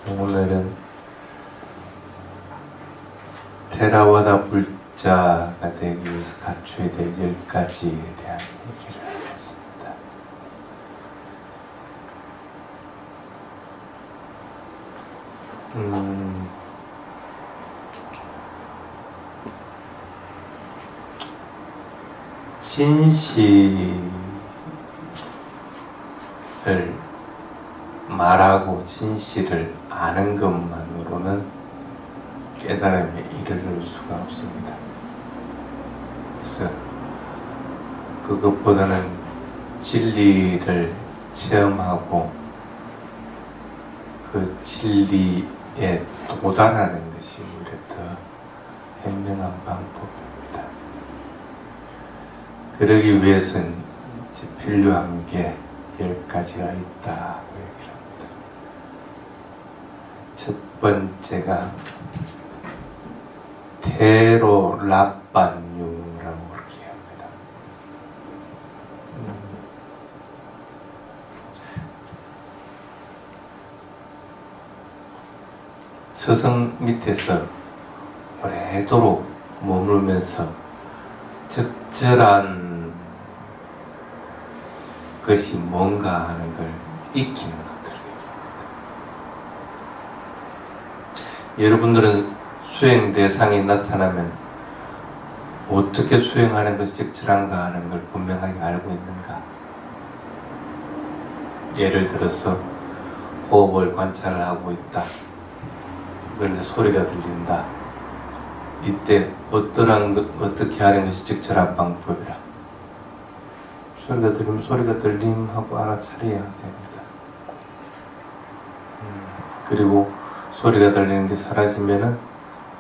오늘은 테라와다 불자가 되기 위해서 갖춰야 될 10가지에 대한 얘기를 하겠습니다. 진실을 말하고 진실을 아는 것만으로는 깨달음에 이르를 수가 없습니다. 그래서 그것보다는 진리를 체험하고 그 진리에 도달하는 것이 오히려 더 현명한 방법입니다. 그러기 위해서는 필요한 게 10가지가 있다고 얘기를 합니다. 첫 번째가 테로랍반유라고 그렇게 합니다. 서성 밑에서 오래도록 머물면서 적절한 것이 뭔가 하는 걸 익히는 것들을 얘기합니다. 여러분들은 수행 대상이 나타나면 어떻게 수행하는 것이 적절한가 하는 걸 분명하게 알고 있는가? 예를 들어서 호흡을 관찰을 하고 있다. 그런데 소리가 들린다. 이때 어떻게 하는 것이 적절한 방법이라. 소리가 들리면 소리가 들림하고 알아차려야 됩니다. 그리고 소리가 들리는 게 사라지면은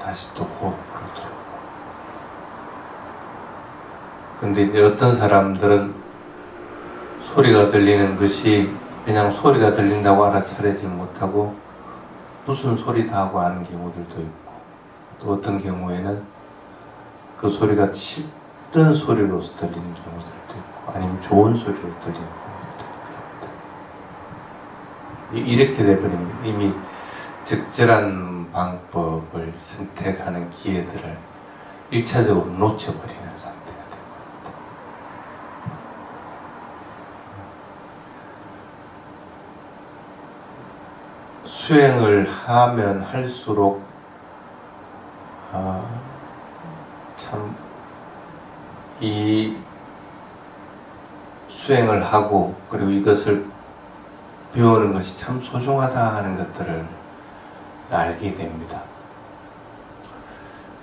다시 또 호흡으로 들어오고. 근데 이제 어떤 사람들은 소리가 들리는 것이 그냥 소리가 들린다고 알아차리지 못하고 무슨 소리다 하고 하는 경우들도 있고, 또 어떤 경우에는 그 소리가 싫은 소리로서 들리는 경우들도 있고, 아니면 좋은 소리로 들리는 경우들도 있고. 이렇게 돼버리면 이미 적절한 방법을 선택하는 기회들을 1차적으로 놓쳐버리는 상태가 됩니다. 수행을 하면 할수록 참 이 수행을 하고 그리고 이것을 배우는 것이 참 소중하다 하는 것들을 알게 됩니다.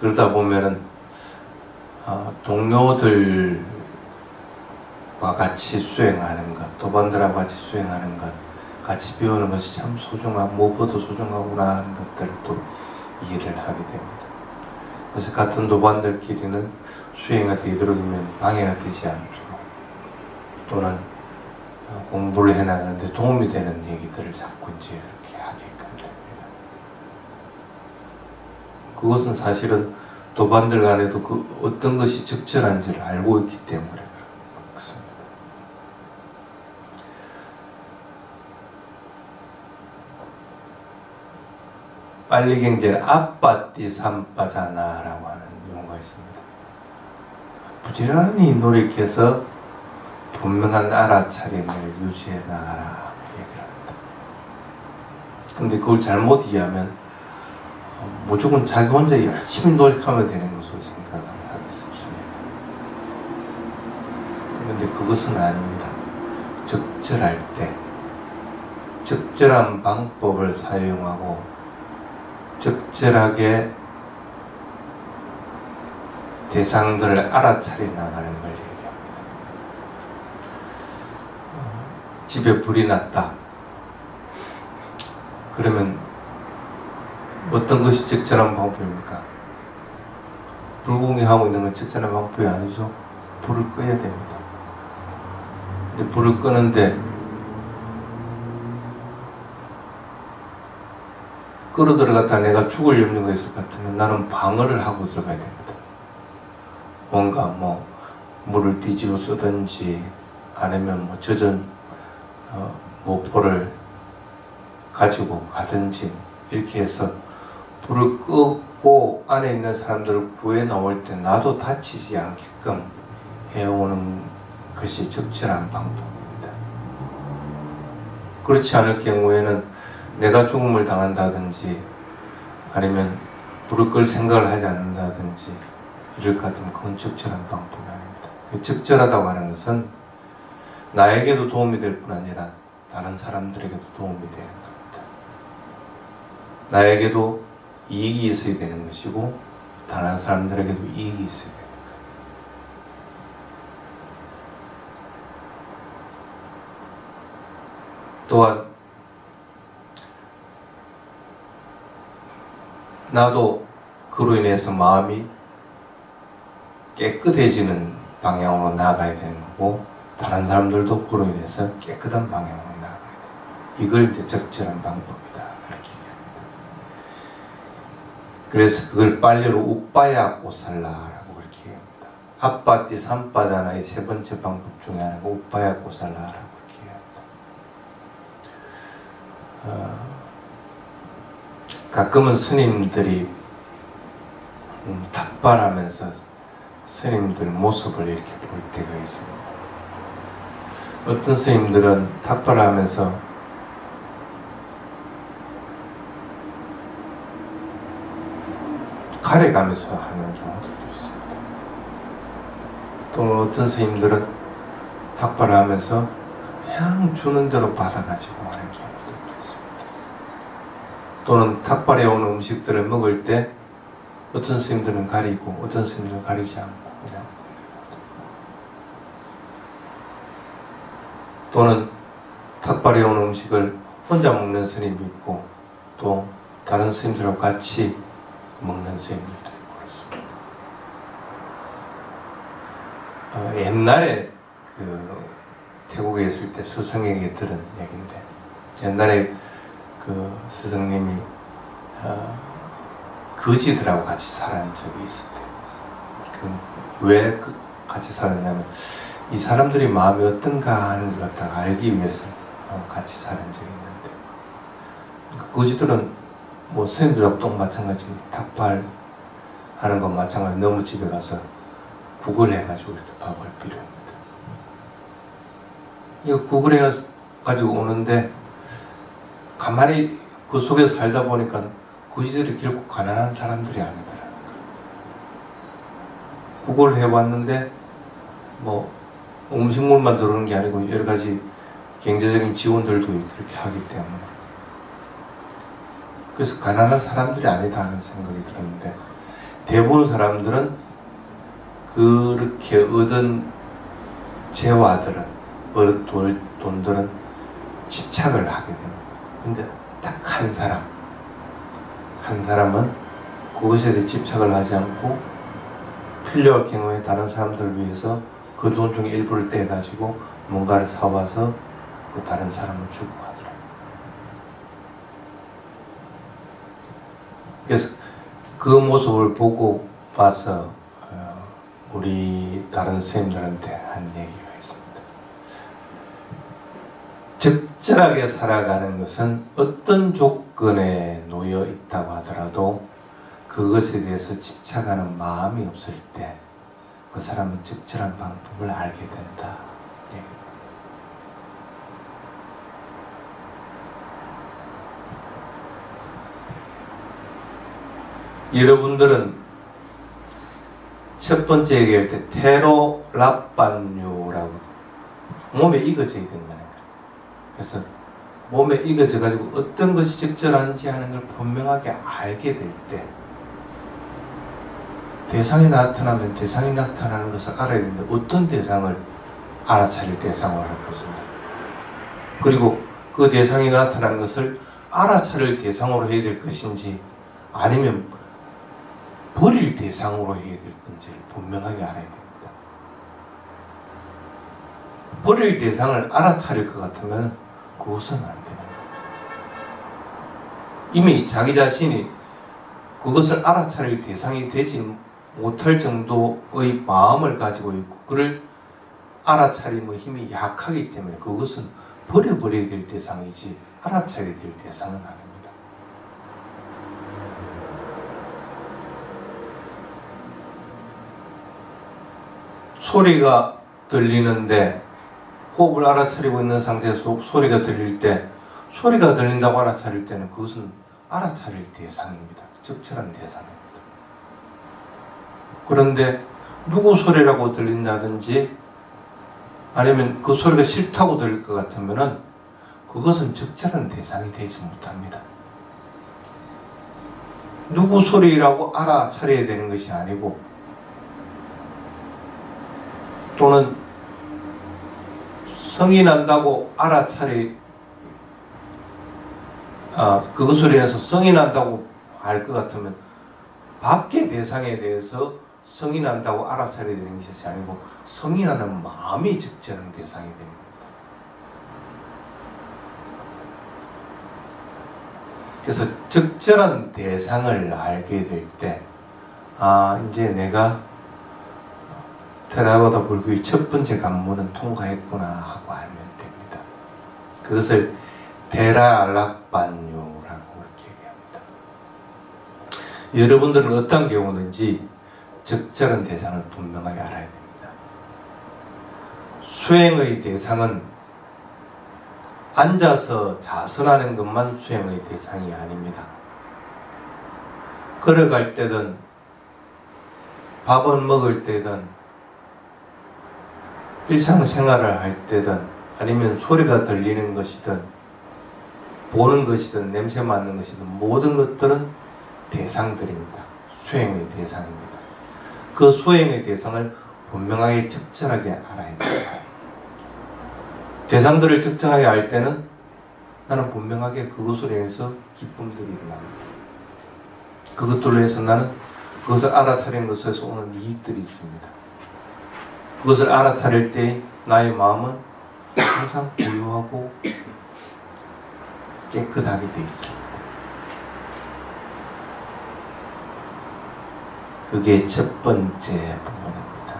그러다 보면은 동료들과 같이 수행하는 것, 도반들하고 같이 수행하는 것, 같이 배우는 것이 참 소중하고 무엇보다 소중하구나 하는 것들을 또 이해를 하게 됩니다. 그래서 같은 도반들끼리는 수행에 되도록이면 방해가 되지 않도록, 또는 공부를 해나가는데 도움이 되는 얘기들을 자꾸 이제 이렇게 하게끔 됩니다. 그것은 사실은 도반들 간에도 그 어떤 것이 적절한지를 알고 있기 때문에 그렇습니다. 빨리 경제는 아빠띠 삼빠자나라고 하는 용어가 있습니다. 부지런히 노력해서 분명한 알아차림을 유지해 나가라 얘기를 합니다. 근데 그걸 잘못 이해하면 무조건 자기 혼자 열심히 노력하면 되는 것으로 생각을 하기 쉽습니다. 근데 그것은 아닙니다. 적절할 때 적절한 방법을 사용하고 적절하게 대상들을 알아차려 나가는 걸 얘기합니다. 집에 불이 났다. 그러면 어떤 것이 적절한 방법입니까? 불공해하고 있는 건 적절한 방법이 아니죠. 불을 꺼야 됩니다. 근데 불을 끄는데 끌어 들어갔다 내가 죽을 염려가 있을 것 같으면 나는 방어를 하고 들어가야 됩니다. 뭔가 물을 뒤집어 쓰든지 아니면 젖은 모포를 가지고 가든지 이렇게 해서 불을 끄고 안에 있는 사람들을 구해 나올 때 나도 다치지 않게끔 해오는 것이 적절한 방법입니다. 그렇지 않을 경우에는 내가 죽음을 당한다든지 아니면 불을 끌 생각을 하지 않는다든지 이럴 것 같으면 그건 적절한 방법이 아닙니다. 적절하다고 하는 것은 나에게도 도움이 될 뿐 아니라 다른 사람들에게도 도움이 되는 겁니다. 나에게도 이익이 있어야 되는 것이고 다른 사람들에게도 이익이 있어야 되는 거예요. 또한 나도 그로 인해서 마음이 깨끗해지는 방향으로 나아가야 되는 거고 다른 사람들도 그로 인해서 깨끗한 방향으로 나아가야 돼요. 이걸 이제 적절한 방법이다 이렇게 얘기합니다. 그래서 그걸 빨리로 우빠야 꼬살라라고 그렇게 얘기합니다. 아빠띠 삼빠다나의 세 번째 방법 중에 하나가 우빠야 꼬살라라고 그렇게 얘기합니다. 가끔은 스님들이 탁발하면서 스님들 모습을 이렇게 볼 때가 있습니다. 어떤 스님들은 탁발하면서 가래가면서 하는 경우들도 있습니다. 또는 어떤 스님들은 탁발을 하면서 그냥 주는 대로 받아가지고 하는 경우들도 있습니다. 또는 탁발해 오는 음식들을 먹을 때 어떤 스님들은 가리고 어떤 스님들은 가리지 않고 그냥 또는 탁발해 오는 음식을 혼자 먹는 스님이 있고 또 다른 스님들하고 같이 먹는 스님들도 있고 그렇습니다. 옛날에 태국에 있을 때 스승에게 들은 얘기인데 옛날에 그 스승님이 거지들하고 같이 살았던 적이 있었대요. 왜 같이 살았냐면 이 사람들이 마음이 어떤가 하는 걸 갖다가 알기 위해서 같이 살은 적이 있는데 그 거지들은 뭐 스님들하고 또 마찬가지입니다. 탁발 하는 건 마찬가지. 너무 집에 가서 국을 해가지고 이렇게 밥을 비료합니다. 이거 국을 해가지고 오는데 가만히 그 속에서 살다 보니까 거지들이 결국 가난한 사람들이 아니더라고요. 국을 해왔는데 뭐 음식물만 들어오는 게 아니고 여러 가지 경제적인 지원들도 그렇게 하기 때문에 그래서 가난한 사람들이 아니다 하는 생각이 들었는데 대부분 사람들은 그렇게 얻은 재화들은 돈들은 집착을 하게 됩니다. 근데 딱 한 사람은 그것에 대해 집착을 하지 않고 필요할 경우에 다른 사람들을 위해서 그 돈 중에 일부를 떼가지고 뭔가를 사와서 그 다른 사람을 주고 하더라고요. 그래서 그 모습을 보고 봐서 우리 다른 선생님들한테 한 얘기가 있습니다. 적절하게 살아가는 것은 어떤 조건에 놓여 있다고 하더라도 그것에 대해서 집착하는 마음이 없을 때 그 사람은 적절한 방법을 알게 된다. 여러분들은 첫 번째 얘기할 때 테로랍반유라고 몸에 익어져야 된다는 거예요. 그래서 몸에 익어져 가지고 어떤 것이 적절한지 하는 걸 분명하게 알게 될 때 대상이 나타나면 대상이 나타나는 것을 알아야 되는데 어떤 대상을 알아차릴 대상으로 할 것인가, 그리고 그 대상이 나타난 것을 알아차릴 대상으로 해야 될 것인지 아니면 버릴 대상으로 해야 될 건지를 분명하게 알아야 됩니다. 버릴 대상을 알아차릴 것 같으면 그것은 안 되는 거예요. 이미 자기 자신이 그것을 알아차릴 대상이 되지 못할 정도의 마음을 가지고 있고 그를 알아차림의 힘이 약하기 때문에 그것은 버려버려야 될 대상이지 알아차려야 될 대상은 아닙니다. 소리가 들리는데 호흡을 알아차리고 있는 상태에서 소리가 들릴 때, 소리가 들린다고 알아차릴 때는 그것은 알아차릴 대상입니다. 적절한 대상입니다. 그런데 누구 소리라고 들린다든지 아니면 그 소리가 싫다고 들릴 것 같으면은 그것은 적절한 대상이 되지 못합니다. 누구 소리라고 알아차려야 되는 것이 아니고, 또는 성이 난다고 그 소리에서 성이 난다고 알 것 같으면 밖의 대상에 대해서 성이 난다고 알아차려야 되는 것이 아니고 성이 나는 마음이 적절한 대상이 됩니다. 그래서 적절한 대상을 알게 될 때, 이제 내가 테라와다 불교의 첫 번째 관문은 통과했구나 하고 알면 됩니다. 그것을 테라알락반유라고 그렇게 얘기합니다. 여러분들은 어떤 경우든지 적절한 대상을 분명하게 알아야 됩니다. 수행의 대상은 앉아서 자선하는 것만 수행의 대상이 아닙니다. 걸어갈 때든 밥을 먹을 때든 일상생활을 할 때든 아니면 소리가 들리는 것이든 보는 것이든 냄새 맡는 것이든 모든 것들은 대상들입니다. 수행의 대상입니다. 그 수행의 대상을 분명하게 적절하게 알아야 됩니다. 대상들을 적절하게 알 때는 나는 분명하게 그것으로 인해서 기쁨들이 일어납니다. 그것들로 해서 나는 그것을 알아차리는 것에서 오는 이익들이 있습니다. 그것을 알아차릴 때 나의 마음은 항상 고요하고 깨끗하게 되어 있습니다. 그게 첫 번째 부분입니다.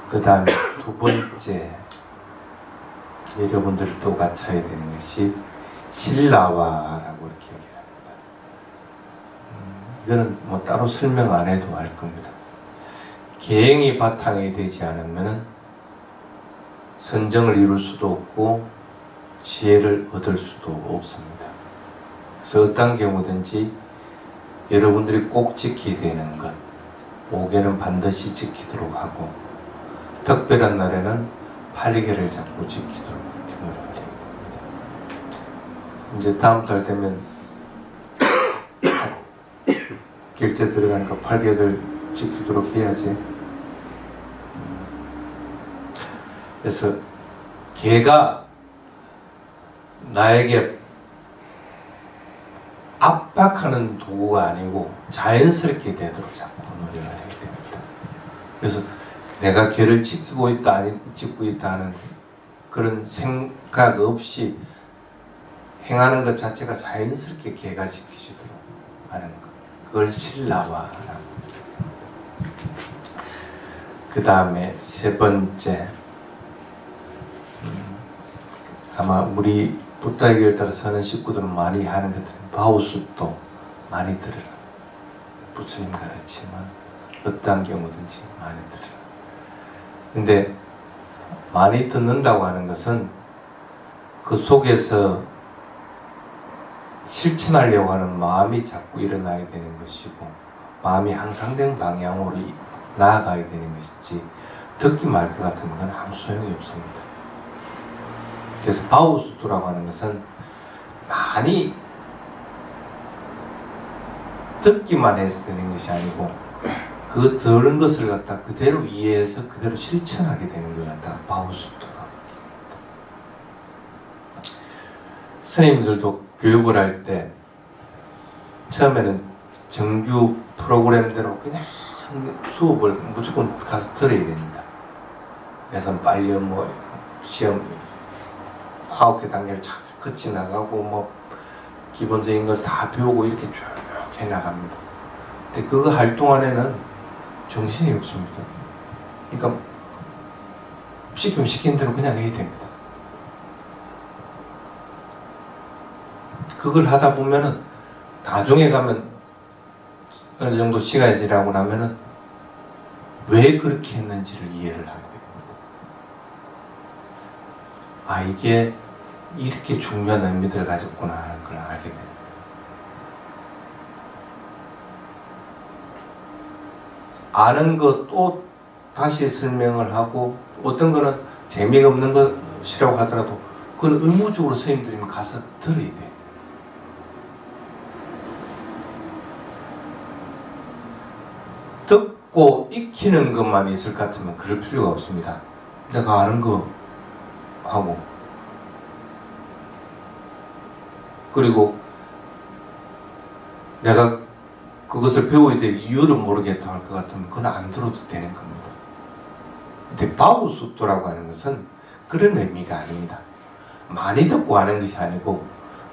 그 다음에 두 번째 여러분들도 갖춰야 되는 것이 신라와라고 이렇게 얘기합니다. 이거는 뭐 따로 설명 안 해도 알 겁니다. 계행이 바탕이 되지 않으면 선정을 이룰 수도 없고 지혜를 얻을 수도 없습니다. 그래서 어떤 경우든지 여러분들이 꼭 지켜야 되는 것, 5개는 반드시 지키도록 하고 특별한 날에는 8개를 자꾸 지키도록 이렇게 노력을 해야 됩니다. 이제 다음 달 되면 결제 들어가니까 8개를 지키도록 해야지. 그래서 개가 나에게 압박하는 도구가 아니고 자연스럽게 되도록 자꾸 노력을 해야 됩니다. 그래서 내가 개를 지키고 있다, 아니 지키고 있다 하는 그런 생각 없이 행하는 것 자체가 자연스럽게 개가 지키시도록 하는 것. 그걸 신라와라고. 그 다음에 세 번째, 아마 우리 부타의교를 따라서 하는 식구들은 많이 하는 것들은 바우숫도 많이 들으라. 부처님 가르치면 어떠한 경우든지 많이 들으라. 근데 많이 듣는다고 하는 것은 그 속에서 실천하려고 하는 마음이 자꾸 일어나야 되는 것이고 마음이 향상된 방향으로 나아가야 되는 것이지 듣기 말 것 같은 건 아무 소용이 없습니다. 그래서 바우수토라고 하는 것은 많이 듣기만 해서 되는 것이 아니고 그 들은 것을 갖다 그대로 이해해서 그대로 실천하게 되는 걸 갖다가 바우수토라고 합니다. 스님들도 교육을 할 때 처음에는 정규 프로그램대로 그냥 수업을 무조건 가서 들어야 됩니다. 그래서 빨리 뭐 시험 9개 단계를 착착 거치 나가고 뭐 기본적인 걸 다 배우고 이렇게 쭉 해나갑니다. 근데 그거 할 동안에는 정신이 없습니다. 그러니까 시키면 시킨 대로 그냥 해야 됩니다. 그걸 하다 보면은 나중에 가면 어느 정도 시간이 지나고 나면은 왜 그렇게 했는지를 이해를 하게 됩니다. 아, 이게 이렇게 중요한 의미들을 가졌구나 하는 걸 알게 됩니다. 아는 것 또 다시 설명을 하고, 어떤 거는 재미가 없는 것이라고 하더라도 그건 의무적으로 선생님들이 가서 들어야 돼. 듣고 익히는 것만 있을 것 같으면 그럴 필요가 없습니다. 내가 아는 거 하고, 그리고 내가 그것을 배워야 될 이유를 모르겠다 할 것 같으면 그건 안 들어도 되는 겁니다. 근데 바우수토라고 하는 것은 그런 의미가 아닙니다. 많이 듣고 아는 것이 아니고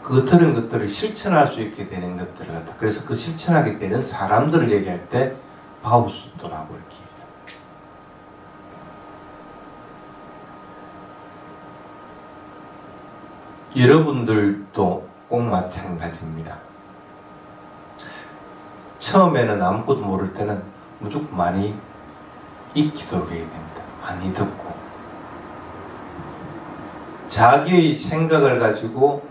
그 들은 것들을 실천할 수 있게 되는 것들을 갖다, 그래서 그 실천하게 되는 사람들을 얘기할 때 바우수토라고 이렇게 얘기합니다. 여러분들도 꼭 마찬가지입니다. 처음에는 아무것도 모를 때는 무조건 많이 익히도록 해야 됩니다. 많이 듣고 자기의 생각을 가지고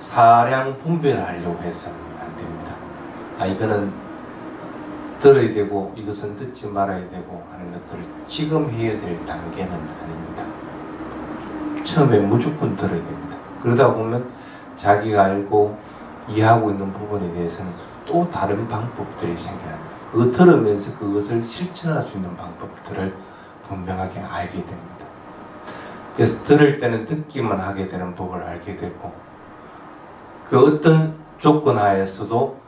사량 분별하려고 해서는 안 됩니다. 아, 이거는 들어야 되고 이것은 듣지 말아야 되고 하는 것들을 지금 해야 될 단계는 아닙니다. 처음에 무조건 들어야 됩니다. 그러다 보면 자기가 알고 이해하고 있는 부분에 대해서는 또 다른 방법들이 생겨납니다. 그거 들으면서 그것을 실천할 수 있는 방법들을 분명하게 알게 됩니다. 그래서 들을 때는 듣기만 하게 되는 법을 알게 되고, 그 어떤 조건 하에서도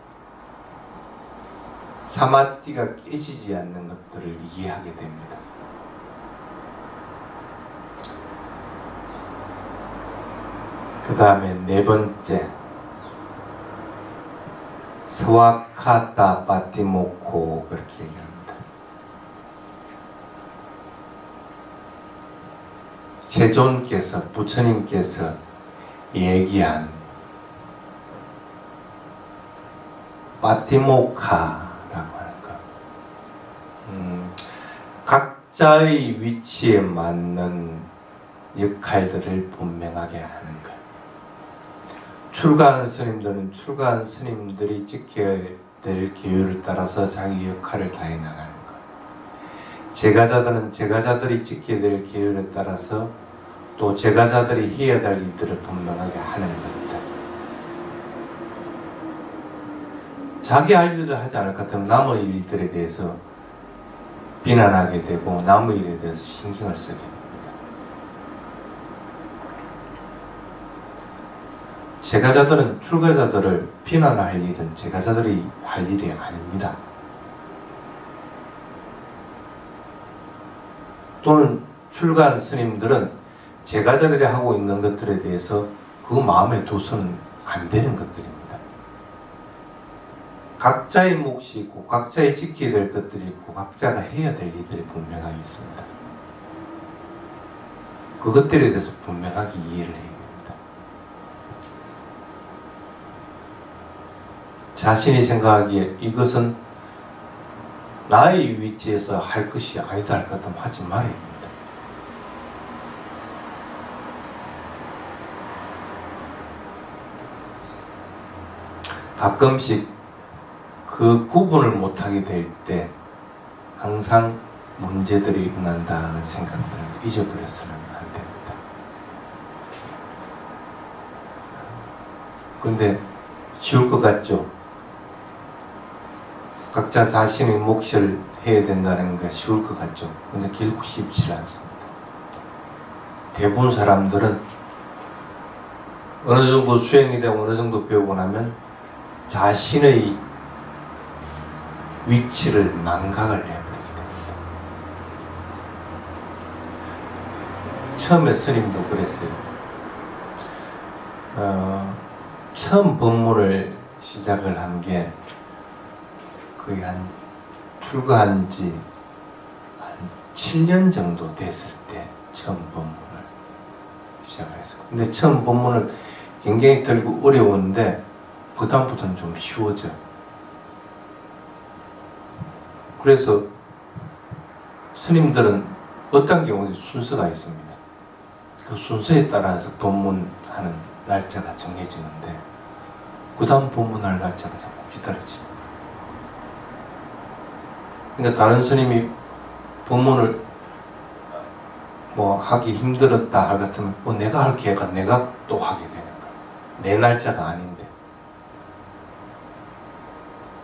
사마띠가 깨지지 않는 것들을 이해하게 됩니다. 그 다음에 네 번째, 스와카타 파티모코, 그렇게 얘기합니다. 세존께서, 부처님께서 얘기한 파티모카라고 하는 것, 각자의 위치에 맞는 역할들을 분명하게 하는 것. 출가하는 스님들은 출가한 스님들이 지켜야 될 계율을 따라서 자기 역할을 다해 나가는 것. 제가자들은 제가자들이 지켜야 될 계율에 따라서 또 제가자들이 해야 될 일들을 분명하게 하는 것들. 자기 할 일을 하지 않을 것 같으면 남의 일들에 대해서 비난하게 되고 남의 일에 대해서 신경을 쓰게 됩니다. 제가자들은 출가자들을 비난할 일은 제가자들이 할 일이 아닙니다. 또는 출가한 스님들은 제가자들이 하고 있는 것들에 대해서 그 마음에 둬서는 안 되는 것들입니다. 각자의 몫이 있고 각자의 지켜야 될 것들이 있고 각자가 해야 될 일들이 분명하게 있습니다. 그것들에 대해서 분명하게 이해를 해야 됩니다. 자신이 생각하기에 이것은 나의 위치에서 할 것이 아니다 할 것 같으면 하지 말아야 됩니다. 가끔씩 그 구분을 못하게 될 때 항상 문제들이 일어난다는 생각들을 잊어버려서는 안 됩니다. 근데 쉬울 것 같죠? 각자 자신의 몫을 해야 된다는 게 쉬울 것 같죠? 근데 결국 쉽지 않습니다. 대부분 사람들은 어느 정도 수행이 되고 어느 정도 배우고 나면 자신의 위치를 망각을 해버리게 됩니다. 처음에 스님도 그랬어요. 처음 법문을 시작을 한 게 거의 한 출가한 지 한 7년 정도 됐을 때 처음 법문을 시작을 했어요. 근데 처음 법문을 굉장히 들고 어려운데 그다음부터는 좀 쉬워져. 그래서 스님들은 어떤 경우에 순서가 있습니다. 그 순서에 따라서 법문하는 날짜가 정해지는데 그 다음 법문할 날짜가 자꾸 기다려져요. 그러니까 다른 스님이 법문을 뭐 하기 힘들었다 할 같으면 내가 할 기회가 내가 또 하게 되는 거야. 내 날짜가 아닌데.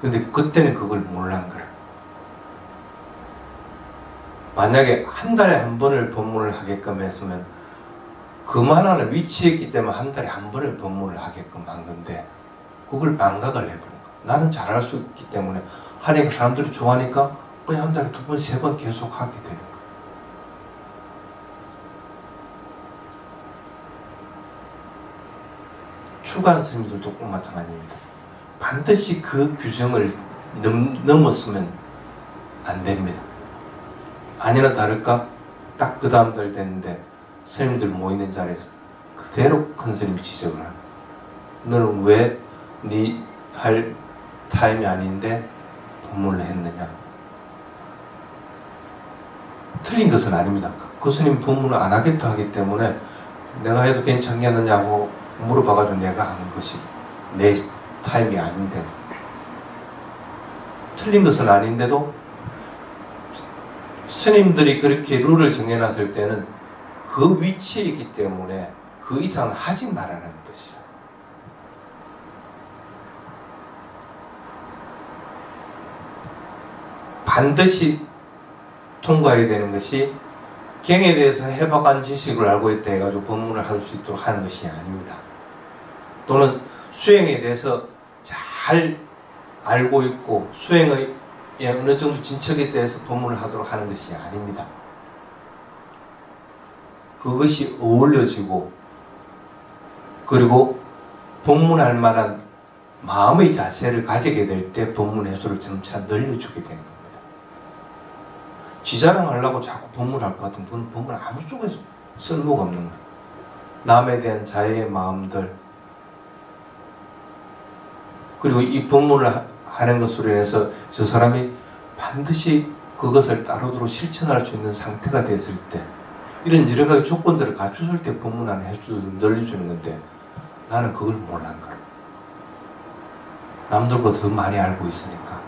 근데 그때는 그걸 몰란 거야. 만약에 한 달에 한 번을 법문을 하게끔 했으면 그만한 위치에 있기 때문에 한 달에 한 번을 법문을 하게끔 한 건데 그걸 반각을 해버린 거야. 나는 잘할 수 있기 때문에 하니까 사람들이 좋아하니까 그냥 한 달에 2번, 3번 계속 하게 되는 거야. 출가한 스님들도 꼭 마찬가지입니다. 반드시 그 규정을 넘었으면 안 됩니다. 아니나 다를까 딱 그 다음 달 됐는데 스님들 모이는 자리에서 그대로 큰 스님이 지적을 하는 거야. 너는 왜 네 할 타임이 아닌데 법문을 했느냐. 틀린 것은 아닙니다. 그 스님 법문을 안 하겠다 하기 때문에 내가 해도 괜찮겠느냐고 물어봐가지고 내가 한 것이 내 타임이 아닌데 틀린 것은 아닌데도 스님들이 그렇게 룰을 정해놨을 때는 그 위치에 있기 때문에 그 이상 하지 말라는 뜻이야. 반드시 통과해야 되는 것이 경에 대해서 해박한 지식을 알고 있다 해가지고 법문을 할 수 있도록 하는 것이 아닙니다. 또는 수행에 대해서 잘 알고 있고 수행의 어느 정도 진척에 대해서 법문을 하도록 하는 것이 아닙니다. 그것이 어울려지고 그리고 법문할 만한 마음의 자세를 가지게 될 때 법문 횟수를 점차 늘려주게 되는 겁니다. 지자랑하려고 자꾸 법문할 것 같으면 그건 법문 아무 쪽에 쓸모가 없는 거예요. 남에 대한 자애의 마음들 그리고 이 법문을 하는 것으로 인해서 저 사람이 반드시 그것을 따르도록 실천할 수 있는 상태가 됐을 때 이런 여러 가지 조건들을 갖추실 때 법문하는 횟수를 늘려주는 건데 나는 그걸 몰란 거야. 남들보다 더 많이 알고 있으니까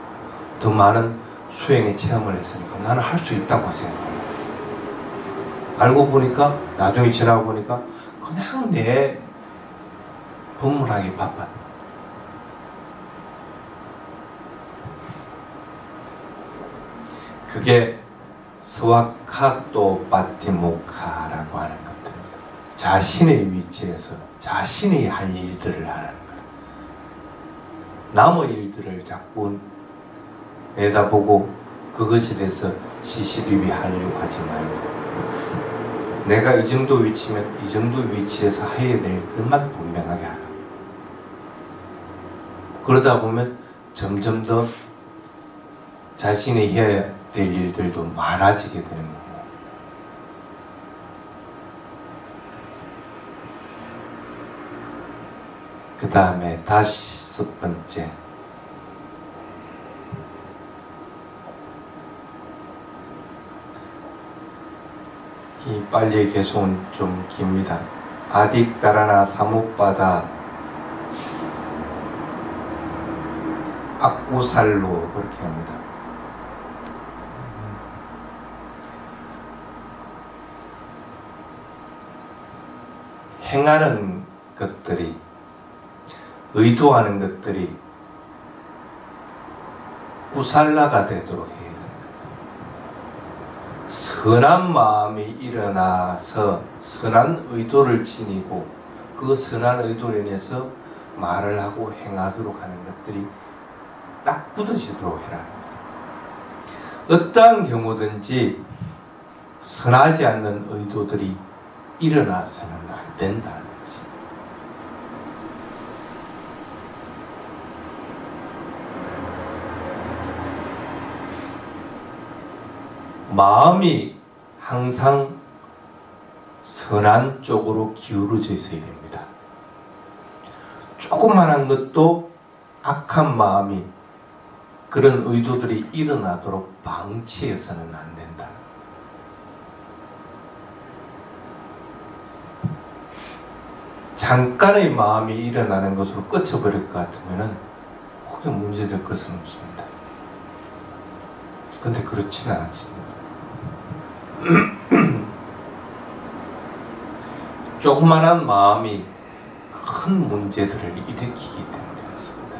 더 많은 수행의 체험을 했으니까 나는 할 수 있다고 생각합니다. 알고 보니까 나중에 지나고 보니까 그냥 내 법문하기 바빴. 그게 스와카토 바티모카라고 하는 것들입니다. 자신의 위치에서 자신이 할 일들을 하는 거예요. 남의 일들을 자꾸 내다보고 그것에 대해서 시시비비 하려고 하지 말고 내가 이 정도 위치면 이 정도 위치에서 해야 될 일들만 분명하게 하라. 그러다 보면 점점 더 자신이 해야 될 일들도 많아지게 되는 거고 그 다음에 5번째 이 빨리 개송은 좀 깁니다. 아디까라나 사무바다 악구살로 그렇게 합니다. 행하는 것들이 의도하는 것들이 구살라가 되도록 해요. 선한 마음이 일어나서 선한 의도를 지니고 그 선한 의도로 인해서 말을 하고 행하도록 하는 것들이 딱 굳어지도록 해라. 어떠한 경우든지 선하지 않는 의도들이 일어나서는 안 된다는 것입니다. 마음이 항상 선한 쪽으로 기울어져 있어야 됩니다. 조그만한 것도 악한 마음이 그런 의도들이 일어나도록 방치해서는 안 된다. 잠깐의 마음이 일어나는 것으로 끝쳐버릴 것 같으면 크게 문제될 것은 없습니다. 근데 그렇지는 않습니다. 조그만한 마음이 큰 문제들을 일으키기 때문에 그렇습니다.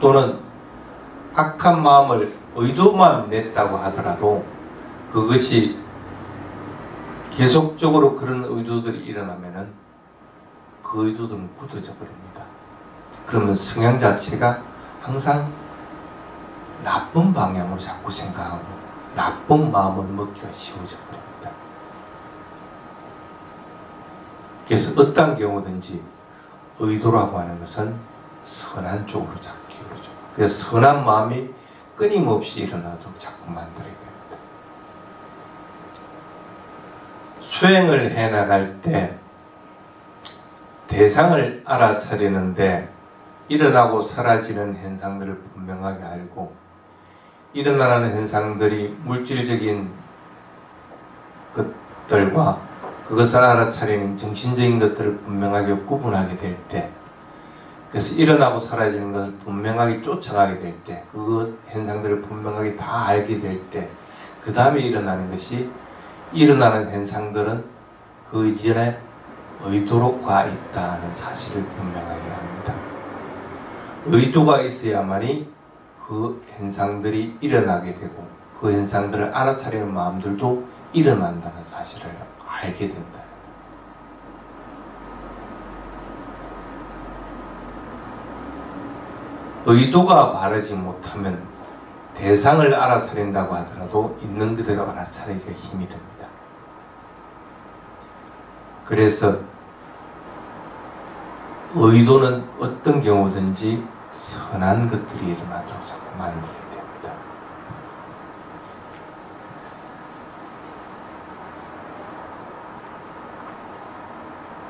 또는 악한 마음을 의도만 냈다고 하더라도 그것이 계속적으로 그런 의도들이 일어나면은 그 의도들은 굳어져 버립니다. 그러면 성향 자체가 항상 나쁜 방향으로 자꾸 생각하고 나쁜 마음을 먹기가 쉬워져 버립니다. 그래서 어떤 경우든지 의도라고 하는 것은 선한 쪽으로 잡기 어렵죠. 그래서 선한 마음이 끊임없이 일어나도록 자꾸 만들어야 됩니다. 수행을 해나갈 때 대상을 알아차리는데 일어나고 사라지는 현상들을 분명하게 알고 일어나는 현상들이 물질적인 것들과 그것을 알아차리는 정신적인 것들을 분명하게 구분하게 될 때, 그래서 일어나고 사라지는 것을 분명하게 쫓아가게 될 때, 그 현상들을 분명하게 다 알게 될 때, 그 다음에 일어나는 것이 일어나는 현상들은 그 이전에 의도로 가 있다는 사실을 분명하게 합니다. 의도가 있어야만이 그 현상들이 일어나게 되고 그 현상들을 알아차리는 마음들도 일어난다는 사실을 알게 된다. 의도가 바르지 못하면 대상을 알아차린다고 하더라도 있는 그대로 알아차리기가 힘이 듭니다. 그래서 의도는 어떤 경우든지 선한 것들이 일어나도록 자꾸 만들어야 됩니다.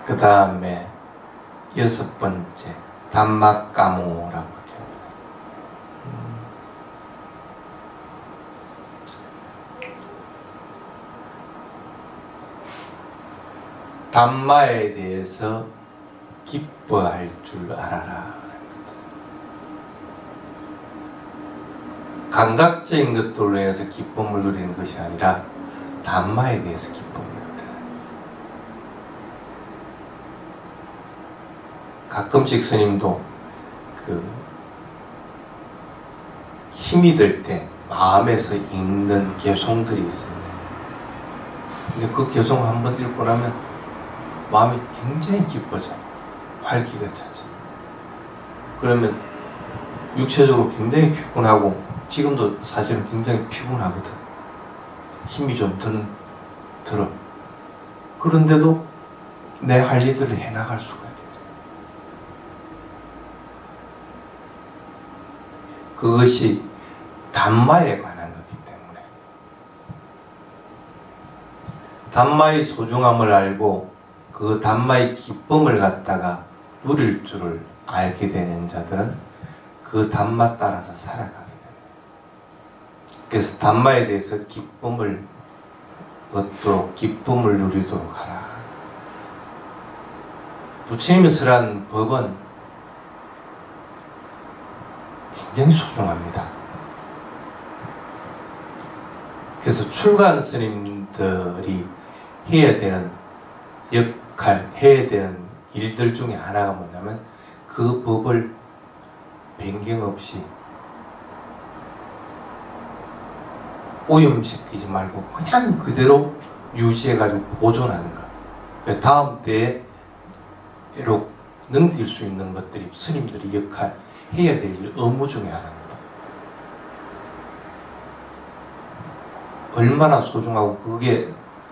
그 다음에 6번째 담마까모라고 합니다. 담마에 대해서 기뻐할 줄 알아라. 감각적인 것들로 인해서 기쁨을 누리는 것이 아니라 담마에 대해서 기쁨을 누리라. 가끔씩 스님도 힘이 들 때 마음에서 읽는 개송들이 있습니다. 근데 그 개송 한번 읽고 나면 마음이 굉장히 기뻐져. 활기가 차죠. 그러면 육체적으로 굉장히 피곤하고 지금도 사실은 굉장히 피곤하거든. 힘이 좀 들어. 그런데도 내 할 일들을 해나갈 수가 있어요. 그것이 담마에 관한 거기 때문에 담마의 소중함을 알고 그 담마의 기쁨을 갖다가 누릴 줄을 알게 되는 자들은 그 담마 따라서 살아가게 됩니다. 그래서 담마에 대해서 기쁨을 얻도록 기쁨을 누리도록 하라. 부처님이 설한 법은 굉장히 소중합니다. 그래서 출가한 스님들이 해야 되는 역할, 해야 되는 일들 중에 하나가 뭐냐면 그 법을 변경 없이 오염시키지 말고 그냥 그대로 유지해가지고 보존하는 것. 다음 때로 넘길 수 있는 것들이 스님들의 역할, 해야 될 일, 업무 중에 하나입니다. 얼마나 소중하고 그게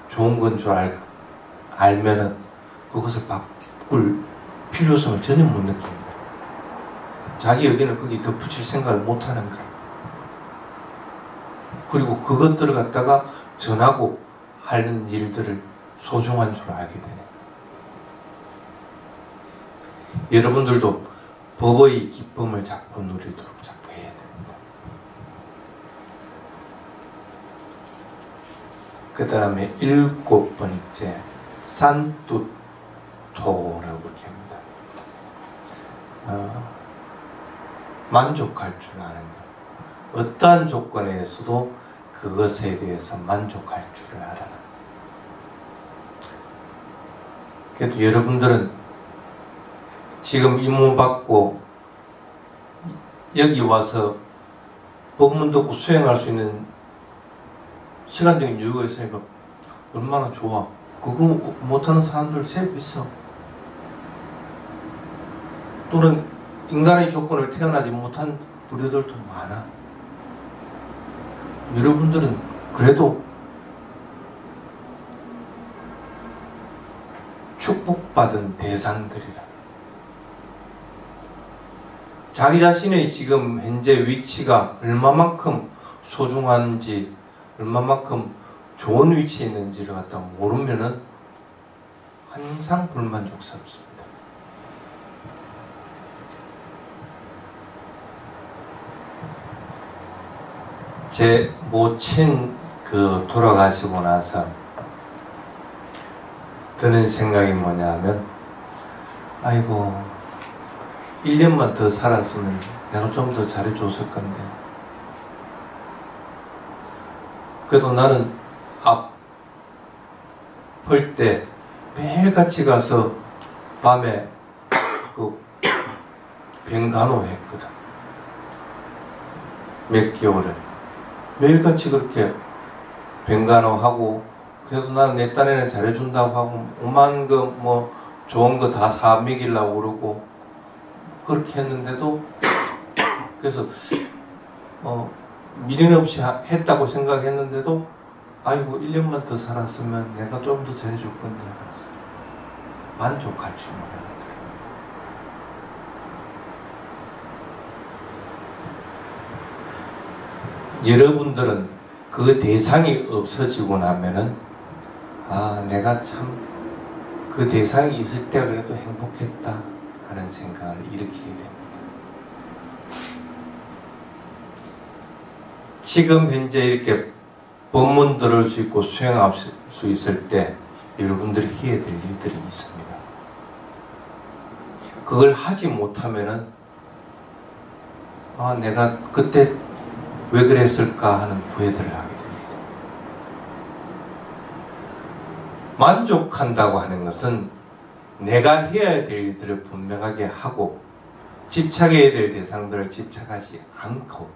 좋은 건 줄 알면은 그것을 바꿀 필요성을 전혀 못 느낍니다. 자기 의견을 거기 덧붙일 생각을 못 하는 거예요. 그리고 그것들을 갖다가 전하고 하는 일들을 소중한 줄 알게 되네. 여러분들도 법의 기쁨을 자꾸 누리도록 자꾸 해야 됩니다. 그 다음에 7번째 산뚜토라고 이렇게 합니다. 만족할 줄 아는 것. 어떠한 조건에서도 그것에 대해서 만족할 줄을 알아라. 그래도 여러분들은 지금 입문 받고 여기 와서 법문 듣고 수행할 수 있는 시간적인 여유가 있으니까 얼마나 좋아. 그거 못하는 사람들 셋 있어. 또는 인간의 조건을 태어나지 못한 부류들도 많아. 여러분들은 그래도 축복받은 대상들이라. 자기 자신의 지금 현재 위치가 얼마만큼 소중한지, 얼마만큼 좋은 위치에 있는지를 갖다 모르면은 항상 불만족스럽습니다. 제 모친 돌아가시고 나서 드는 생각이 뭐냐면, 아이고 1년만 더 살았으면 내가 좀 더 잘해줬을 건데. 그래도 나는 아플 때 매일같이 가서 밤에 병간호 했거든. 몇 개월을 매일같이 그렇게 병간호하고, 그래도 나는 내 딴에는 잘해준다고 하고 오만 좋은 거 다 사 먹이려고 그러고 그렇게 했는데도, 그래서 미련 없이 했다고 생각했는데도, 아이고 1년만 더 살았으면 내가 좀 더 잘해줄 건데 그래서 만족할 줄 몰라요. 여러분들은 그 대상이 없어지고 나면은, 내가 참 그 대상이 있을 때 그래도 행복했다 하는 생각을 일으키게 됩니다. 지금 현재 이렇게 법문 들을 수 있고 수행할 수 있을 때 여러분들이 해야 될 일들이 있습니다. 그걸 하지 못하면은 내가 그때 왜 그랬을까 하는 후회들을 하게 됩니다. 만족한다고 하는 것은 내가 해야 될 일들을 분명하게 하고 집착해야 될 대상들을 집착하지 않고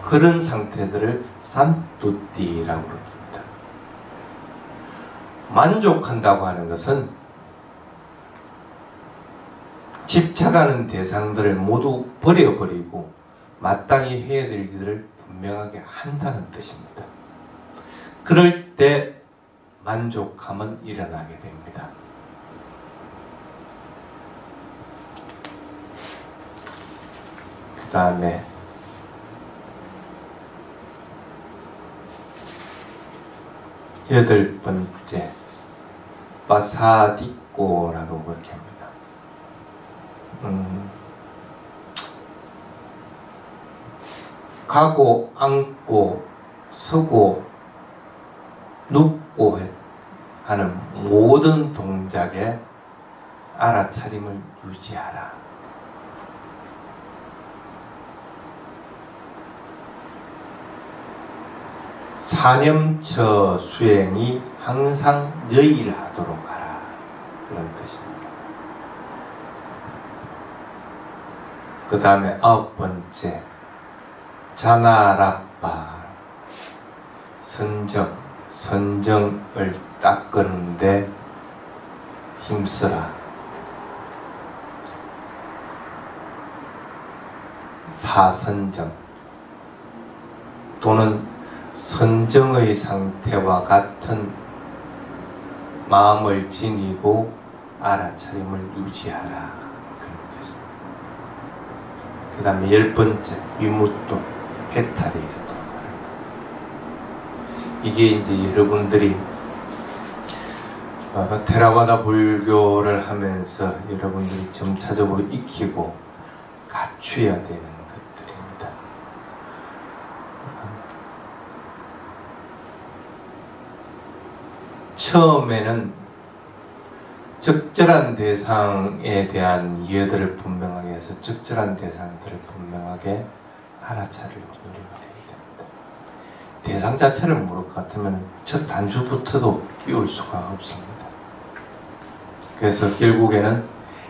그런 상태들을 산뚜띠라고 부릅니다. 만족한다고 하는 것은 집착하는 대상들을 모두 버려버리고 마땅히 해야 될 일들을 분명하게 한다는 뜻입니다. 그럴 때 만족함은 일어나게 됩니다. 그 다음에 여덟 번째 빠사디꼬라고 그렇게 합니다. 가고 앉고 서고 눕고 하는 모든 동작에 알아차림을 유지하라. 사념처 수행이 항상 여일하도록 하라. 그런 뜻입니다. 그 다음에 9번째 자나라빠 선정을 닦는데 힘쓰라. 사선정 또는 선정의 상태와 같은 마음을 지니고 알아차림을 유지하라. 그 다음에 10번째 위무또 해탈이 이르도록 하라. 이게 이제 여러분들이 테라와다 불교를 하면서 여러분들이 점차적으로 익히고 갖춰야 되는 것들입니다. 처음에는 적절한 대상에 대한 이해들을 분명하게 해서 적절한 대상들을 분명하게 알아차리고 노력을 해야 됩니다. 대상 자체를 모를 것 같으면 첫 단추부터도 끼울 수가 없습니다. 그래서 결국에는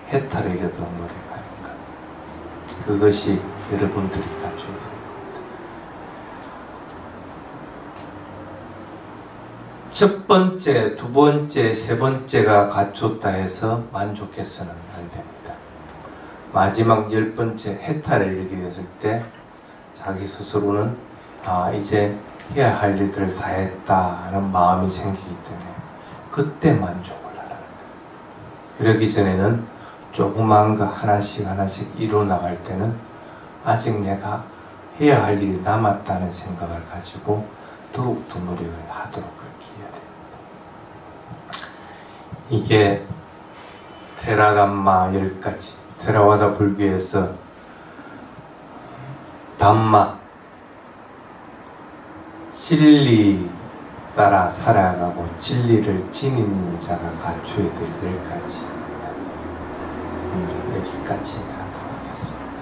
해탈을 이루도록 노력하는 것, 그것이 여러분들이 갖춰야 됩니다. 첫 번째, 두 번째, 세 번째가 갖췄다 해서 만족해서는 안 됩니다. 마지막 10번째 해탈을 이루게 됐을 때 자기 스스로는 이제 해야 할 일들을 다 했다 하는 마음이 생기기 때문에 그때 만족을 하라는 거예요. 그러기 전에는 조그만 거 하나씩 이루어 나갈 때는 아직 내가 해야 할 일이 남았다는 생각을 가지고 더욱더 노력을 하도록 그렇게 해야 됩니다. 이게 테라담마 10가지, 테라와다 불교에서 담마, 진리 따라 살아가고 진리를 지니는 자가 갖춰야 될 10가지입니다. 오늘 여기까지 하도록 하겠습니다.